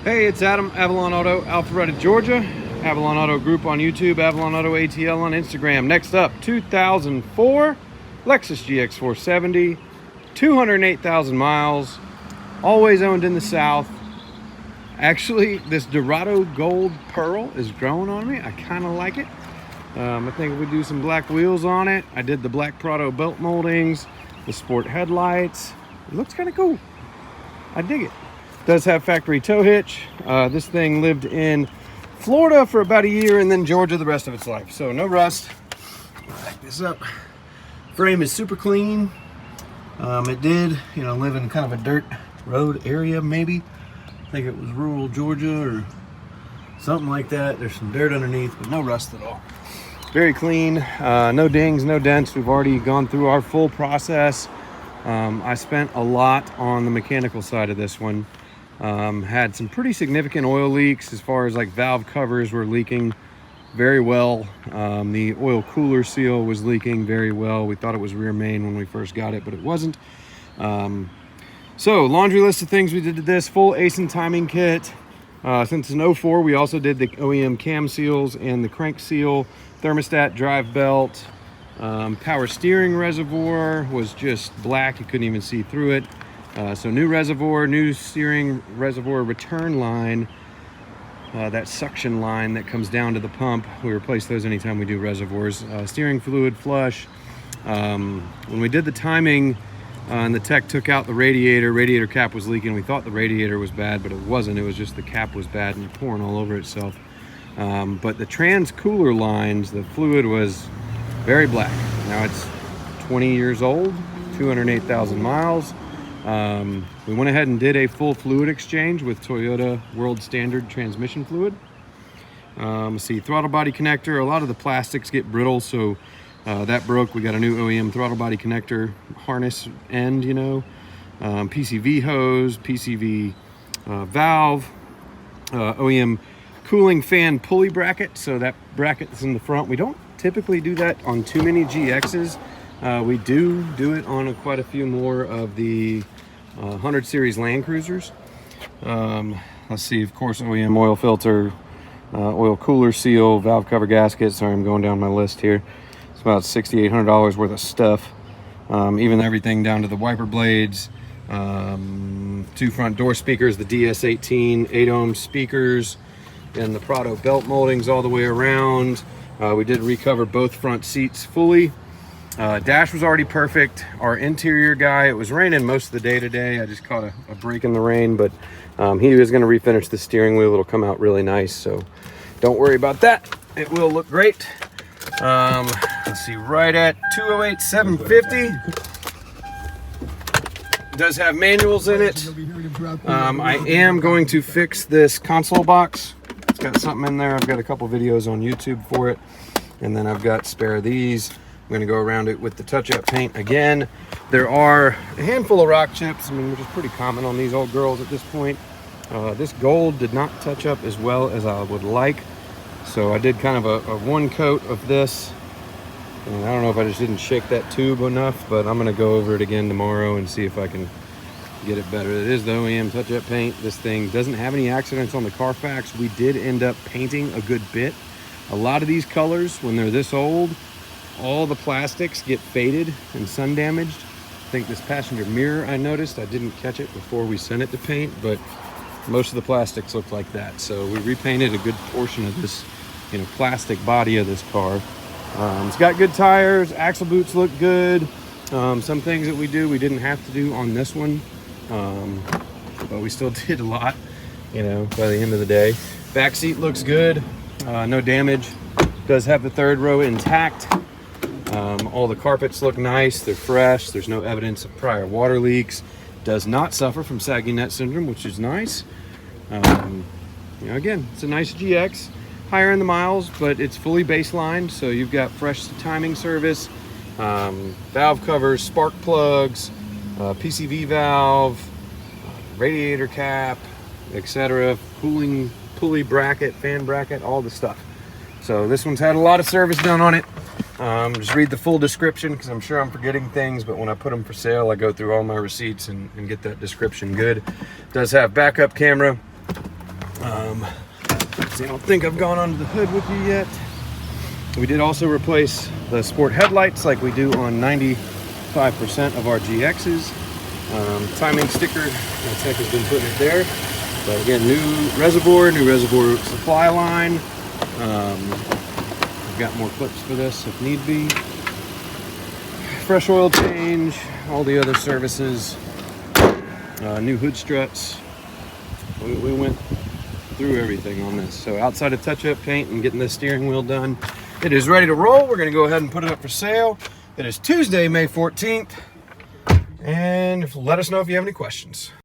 Hey, it's Adam, Avalon Auto, Alpharetta, Georgia. Avalon Auto Group on YouTube, Avalon Auto ATL on Instagram. Next up, 2004 Lexus GX470, 208,000 miles, always owned in the South. Actually, this Dorado Gold Pearl is growing on me. I kind of like it. I think we do some black wheels on it. I did the black Prado belt moldings, the sport headlights. It looks kind of cool. I dig it. Does have factory tow hitch. This thing lived in Florida for about a year and then Georgia the rest of its life. So no rust. Back this up. Frame is super clean. It did, live in kind of a dirt road area maybe. I think it was rural Georgia or something like that. There's some dirt underneath, but no rust at all. Very clean. No dings, no dents. We've already gone through our full process. I spent a lot on the mechanical side of this one. Had some pretty significant oil leaks as far as like valve covers were leaking very well. The oil cooler seal was leaking very well. We thought it was rear main when we first got it, but it wasn't. So laundry list of things we did to this: full ace and timing kit. Since it's an 04, we also did the OEM cam seals and the crank seal, thermostat, drive belt. Power steering reservoir was just black. You couldn't even see through it. So new reservoir, new steering reservoir return line, that suction line that comes down to the pump. We replace those anytime we do reservoirs. Steering fluid flush. When we did the timing and the tech took out the radiator cap was leaking. We thought the radiator was bad, but it wasn't. It was just the cap was bad and pouring all over itself. But the trans cooler lines, the fluid was very black. Now it's 20 years old, 208,000 miles. We went ahead and did a full fluid exchange with Toyota World Standard transmission fluid. See, throttle body connector, a lot of the plastics get brittle, so that broke. We got a new OEM throttle body connector harness end, PCV hose, PCV valve, OEM cooling fan pulley bracket, so that bracket that's in the front. We don't typically do that on too many GXs. We do it on quite a few more of the 100 series Land Cruisers. Let's see, of course, OEM oil filter, oil cooler seal, valve cover gasket. Sorry, I'm going down my list here. It's about $6,800 worth of stuff. Even everything down to the wiper blades, 2 front door speakers, the DS18 8-ohm speakers, and the Prado belt moldings all the way around. We did recover both front seats fully. Dash was already perfect. Our interior guy, it was raining most of the day today. I just caught a break in the rain, but he was going to refinish the steering wheel. It'll come out really nice, so don't worry about that. It will look great. Let's see, right at 208,750. Does have manuals in it. I am going to fix this console box. It's got something in there. I've got a couple videos on YouTube for it, and then I've got spare of these. I'm going to go around it with the touch-up paint again. There are a handful of rock chips, which is pretty common on these old girls at this point. This gold did not touch up as well as I would like, so I did kind of a one coat of this. And I don't know if I just didn't shake that tube enough, but I'm going to go over it again tomorrow and see if I can get it better. It is the OEM touch-up paint. This thing doesn't have any accidents on the Carfax. We did end up painting a good bit. A lot of these colors, when they're this old, all the plastics get faded and sun damaged. I think this passenger mirror, I noticed, I didn't catch it before we sent it to paint, but most of the plastics look like that. So we repainted a good portion of this, plastic body of this car. It's got good tires, axle boots look good. Some things that we didn't have to do on this one, but we still did a lot, by the end of the day. Back seat looks good, no damage. Does have the third row intact. All the carpets look nice, they're fresh, there's no evidence of prior water leaks. Does not suffer from saggy net syndrome, which is nice. Again, it's a nice GX, higher in the miles, but it's fully baselined, so you've got fresh timing service, valve covers, spark plugs, PCV valve, radiator cap, etc., cooling pulley bracket, fan bracket, all the stuff. So this one's had a lot of service done on it. Just read the full description because I'm sure I'm forgetting things, but when I put them for sale, I go through all my receipts and get that description good. It does have backup camera, See, I don't think I've gone under the hood with you yet. We did also replace the sport headlights like we do on 95% of our GXs. Timing sticker, Tech has been putting it there. But again, new reservoir supply line. I've got more clips for this if need be. Fresh oil change, all the other services, new hood struts. We went through everything on this. So outside of touch-up paint and getting the steering wheel done, it is ready to roll. We're gonna go ahead and put it up for sale. It is Tuesday, May 14th. And let us know if you have any questions.